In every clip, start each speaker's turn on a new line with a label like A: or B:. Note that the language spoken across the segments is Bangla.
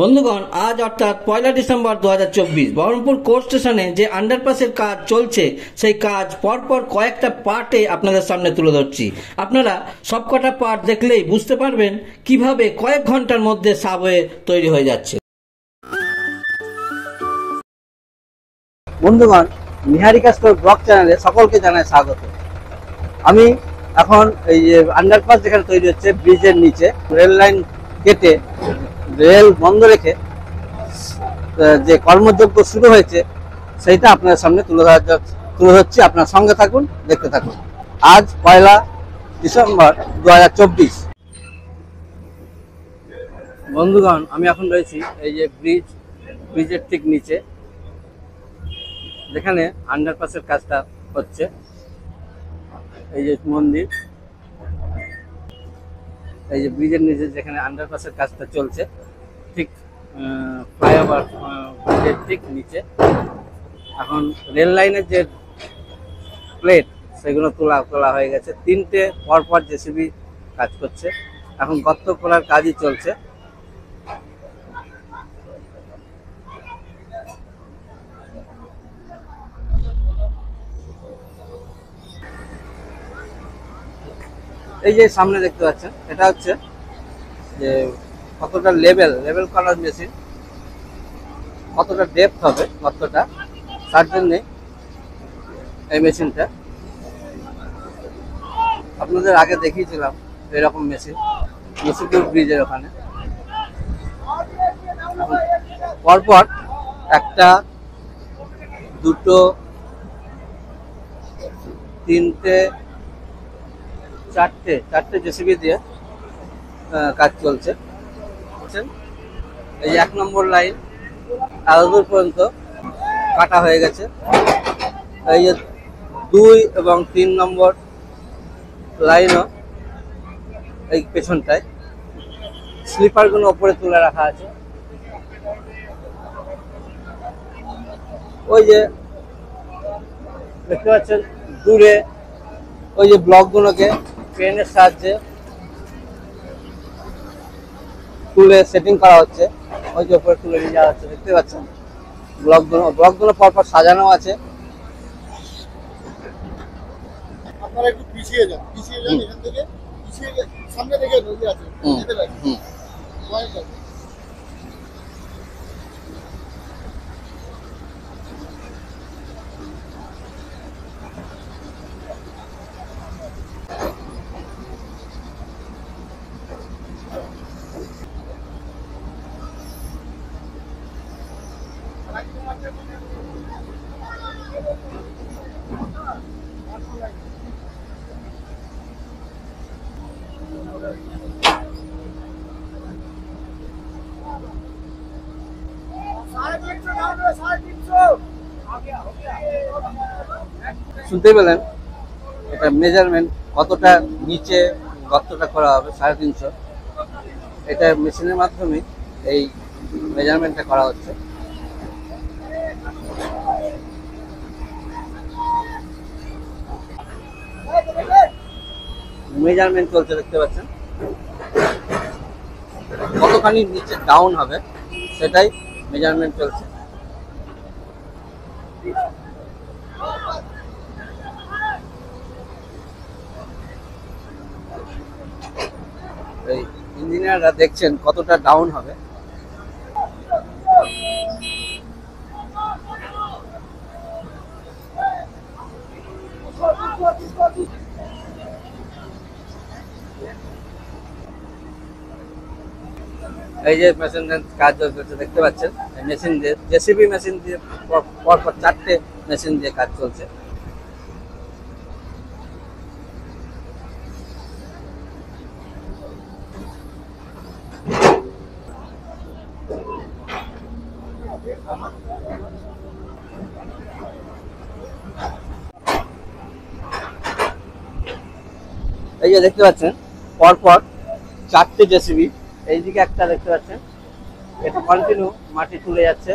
A: বন্ধুগণ, আজ অর্থাৎ 1 ডিসেম্বর 2024 বহরমপুর কোর্ট স্টেশনে যে আন্ডারপাসের কাজ চলছে সেই কাজ পরপর কয়েকটা পার্টে আপনাদের সামনে তুলে ধরছি। আপনারা সবকটা পার্ট দেখলেই বুঝতে পারবেন কিভাবে কয়েক ঘন্টার মধ্যে সাবওয়ে তৈরি হয়ে যাচ্ছে।
B: বন্ধুগণ, নিহারিকা স্টোর ব্লগ চ্যানেলে সকলকে জানাই স্বাগত। আমি এখন এই যে আন্ডারপাস যেখানে তৈরি হচ্ছে ব্রিজের নিচে রেল লাইন কেটে রেল বন্ধ রেখে যে কর্মযজ্ঞ শুরু হয়েছে সেইটা আপনার সামনে তুলে ধরছি। আপনার সঙ্গে থাকুন, দেখতে থাকুন। আজ 1 ডিসেম্বর 2024। বন্ধুগণ, আমি এখন রয়েছি এই যে ব্রিজের ঠিক নিচে যেখানে আন্ডারপাসের কাজটা হচ্ছে। এই যে মন্দির, এই যে ব্রিজের নিচে যেখানে আন্ডারপাসের কাজটা চলছে, ঠিক ফ্লাইওভার ব্রিজের ঠিক নিচে এখন রেল লাইনের যে প্লেট সেগুলো তোলা হয়ে গেছে। 3টে পরপর জেসিবি কাজ করছে। এখন গর্ত খোলার কাজই চলছে। এই যে সামনে দেখতে পাচ্ছেন, এটা হচ্ছে যে কতটা লেভেল করার মেশিন, কতটা ডেপথ হবে গর্তটা, তার জন্যে এই মেশিনটা। আপনাদের আগে দেখিয়েছিলাম এরকম মেশিন মুসিপুর ব্রিজের ওখানে। পরপর 1, 2, 3টে, 4টে জেসিবি দিয়ে কাজ চলছে। এই যে 1 নম্বর লাইন এতদূর পর্যন্ত কাটা হয়ে গেছে। এই যে 2 এবং 3 নম্বর লাইনও এই পেছনটায় স্লিপারগুলো ওপরে তুলে রাখা আছে। ওই যে দেখতে পাচ্ছেন দূরে ওই যে ব্লকগুলোকে ক্রেনের সাহায্যে তুলে সেটিং করা হচ্ছে। ওই যে উপরে তুলে নিয়ে যাওয়া হচ্ছে, দেখতে পাচ্ছেন ব্লকগুলো পরপর সাজানো আছে।
C: আপনারা একটু পিছিয়ে যান এখান থেকে, সামনে দেখে নদী আছে।
B: শুনতে পেলেন, এটা মেজারমেন্ট কতটা নিচে গর্তটা করা হবে, 350। এটা মেশিনের মাধ্যমে এই মেজারমেন্টটা করা হচ্ছে। মেজারমেন্ট চলছে, দেখতে পাচ্ছেন কতখানি নিচে ডাউন হবে সেটাই মেজারমেন্ট চলছে। এই ইঞ্জিনিয়াররা দেখছেন কতটা ডাউন হবে। এই যে মেশিন কাজ চলছে, দেখতে পাচ্ছেন মেশিন দিয়ে, জেসিবি মেশিন দিয়ে পরপর 4টে মেশিন দিয়ে কাজ চলছে। এই যে দেখতে পাচ্ছেন পরপর 4টে জেসিবি, এইদিকে একটা দেখতে পাচ্ছেন, এটা কন্টিনিউ মাটি তুলে যাচ্ছে।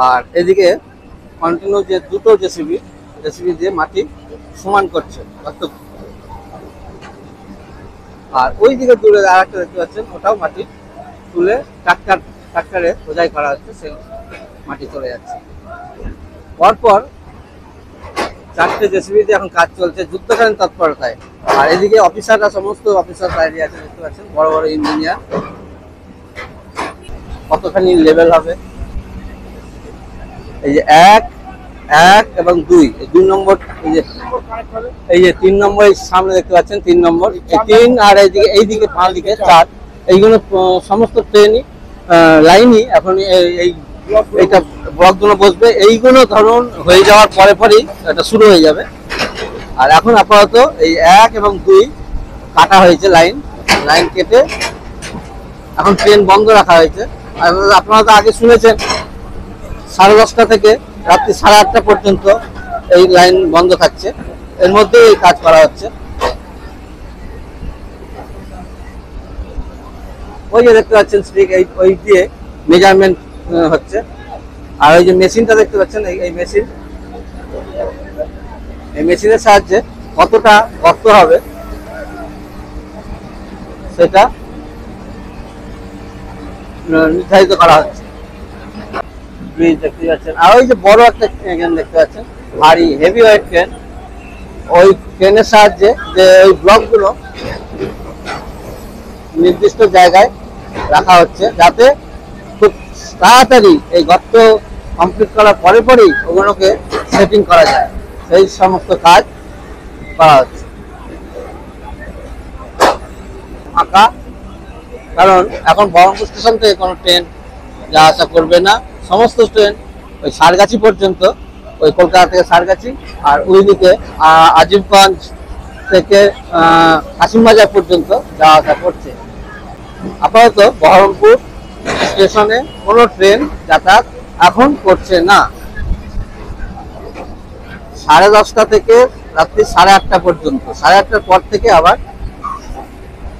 B: আর এদিকে কন্টিনিউ যে 2টো জেসিবি দিয়ে মাটি সমান করছে। আর ওই দিকে দূরে আর একটা দেখতে পাচ্ছেন, ওটাও মাটি তুলে ট্রাক্টরে বোঝাই করা হচ্ছে, সেই মাটি চলে যাচ্ছে। পরপর 4টে জেসিবি দিয়ে এখন কাজ চলছে যুদ্ধকালীন তৎপরতায়। আর এদিকে অফিসাররা, সমস্ত অফিসার বাইরে আছে দেখতে পাচ্ছেন, বড় বড় ইঞ্জিনিয়ার। কতখানি লেভেল হবে, এই যে 1 এবং 2, এই 2 নম্বর, এই যে 3 নম্বর সামনে দেখতে পাচ্ছেন, 3 নম্বর, এই 3, আর এইদিকে বাঁ দিকে 4, এইগুলো সমস্ত ট্রেনই লাইনই এখন এইটা ব্লকগুলো বসবে। এইগুলো ধরুন হয়ে যাওয়ার পরেই এটা শুরু হয়ে যাবে। আর এখন আপাতত এই 1 এবং 2 কাটা হয়েছে, লাইন কেটে এখন ট্রেন বন্ধ রাখা হয়েছে। আর আপনারা তো আগে শুনেছেন 10:30 থেকে রাত্রি 8:30 পর্যন্ত এই লাইন বন্ধ থাকছে, এর মধ্যে এই কাজ করা হচ্ছে। ওই যে দেখতে পাচ্ছেন স্টিক, ওই দিয়ে মেজারমেন্ট হচ্ছে। আর ওই যে মেশিনটা দেখতে পাচ্ছেন, এই মেশিনের সাহায্যে কতটা গর্ত হবে সেটা নির্ধারিত করা হচ্ছে। ব্রিজ দেখতে পাচ্ছেন, আর ওই যে বড় একটা ট্রেন দেখতে পাচ্ছেন, ভারী হেভি ওয়েট ট্রেন। ওই ট্রেনের সাহায্যে যে ওই ব্লকগুলো নির্দিষ্ট জায়গায় রাখা হচ্ছে, যাতে খুব তাড়াতাড়ি এই গর্ত কমপ্লিট করার পরেই ওগুলোকে সেটিং করা যায়, সেই সমস্ত কাজ করা হচ্ছে। ফাঁকা, কারণ এখন বহরমপুর স্টেশন থেকে কোনো ট্রেন যাওয়া আসা করবে না। সমস্ত ট্রেন ওই সারগাছি পর্যন্ত, ওই কলকাতা থেকে সারগাছি, আর ওইদিকে আজিমগঞ্জ থেকে কাশিমবাজার পর্যন্ত যাওয়া আসা করছে। আপাতত বহরমপুর স্টেশনে কোনো ট্রেন যাতায়াত এখন করছে না। 10:30 থেকে রাত্রি 8:30 পর্যন্ত, 8:30 পর থেকে আবার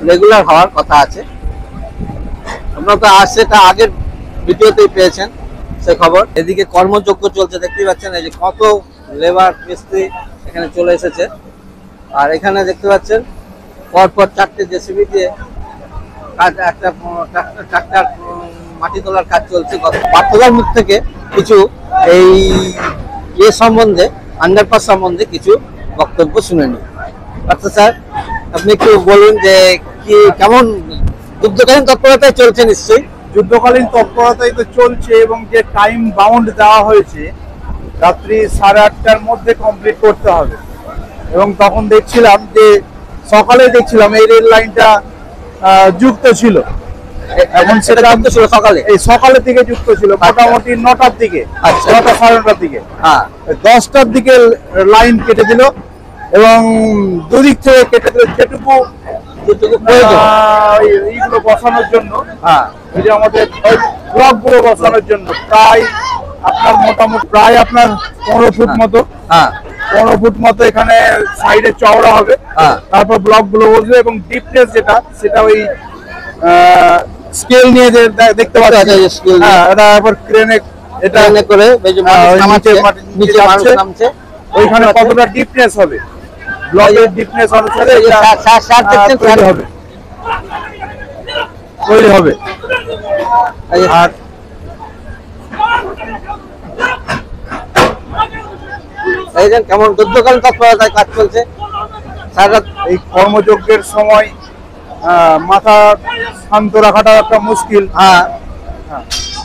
B: রেগুলার হওয়ার কথা আছে। আপনারা তো সেটা আগের ভিডিওতেই পেয়েছেন সে খবর। এদিকে কর্মযজ্ঞ চলছে, দেখতেই পাচ্ছেন, এই যে কত লেবার মিস্ত্রি এখানে চলে এসেছে। আর এখানে দেখতে পাচ্ছেন পরপর 4টে জেসিবি দিয়ে কাজ, একটা ট্রাক্টর মাটি তোলার কাজ চলছে। পার্থদার মুখ থেকে কিছু এই সম্বন্ধে, আন্ডারপাস সম্বন্ধে কিছু বক্তব্য শুনে নিই। আচ্ছা স্যার, আপনি একটু বলুন যে কি কেমন যুদ্ধকালীন তৎপরতায় চলছে? নিশ্চয়ই
D: যুদ্ধকালীন তৎপরতাই তো চলছে, এবং যে টাইম বাউন্ড দেওয়া হয়েছে রাত্রি 8:30টার মধ্যে কমপ্লিট করতে হবে। এবং তখন দেখছিলাম যে সকালে এই রেল লাইনটা যুক্ত ছিল,
B: এখন সেটা যুক্ত ছিল সকালে,
D: এই সকালের দিকে যুক্ত ছিল মোটামুটি 9টার দিকে, 9টা 9:30টার দিকে।
B: হ্যাঁ,
D: 10টার দিকে লাইন কেটে দিল, এবং দুদিক থেকে কেটে দিল যেটুকু এইগুলো বসানোর জন্য।
B: হ্যাঁ,
D: এই যে আমাদের ব্লকগুলো বসানোর জন্য প্রায় আপনার 15 ফুট মতো, 15 ফুট মতো এখানে সাইডে চওড়া হবে। তারপর ব্লকগুলো বসবে, এবং ডিপনেস সেটা ওই স্কেল নিয়ে যে দেখতে পাচ্ছি, এটা আবার ক্রেনে
B: করে
D: নিচে নামছে, ওইখানে কতটা ডিপনেস হবে, ব্লকের ডিপনেস অনুসারে তৈরি হবে। আর
B: কেমন যুদ্ধকালীন তৎপরতায় কাজ চলছে।
D: এই কর্মযজ্ঞের সময় মাথা শান্ত রাখাটা একটা মুশকিল।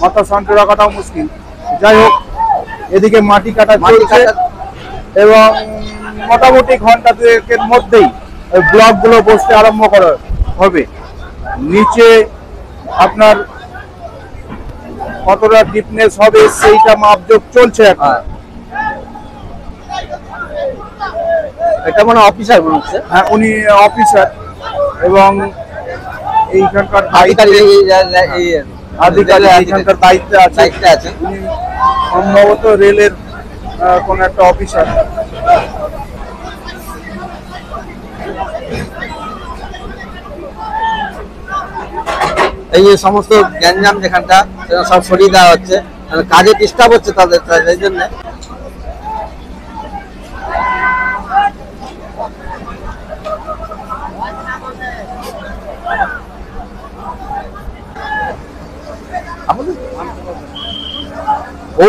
D: মাথা শান্ত রাখাটাও মুশকিল। যাই হোক, এদিকে মাটি কাটা চলছে, এবং মোটামুটি ঘন্টা 2-এর মধ্যেই ব্লকগুলো বসতে আরম্ভ করা হবে। নিচে আপনার কতটা ডিপনেস হবে সেইটা মাপজোক চলছে এখন।
B: এটা মানে অফিসার মনে হচ্ছে।
D: হ্যাঁ, উনি অফিসার, এবং এইখানকার এইখানকার দায়িত্বে আছে। উনি সম্ভবত রেলের কোন একটা অফিসার।
B: এই যে সমস্ত গ্যাঞ্জাম যেখানটা সব সরিয়ে দেওয়া হচ্ছে, কাজে ডিস্টার্ব হচ্ছে তাদের, এই জন্য।
D: ও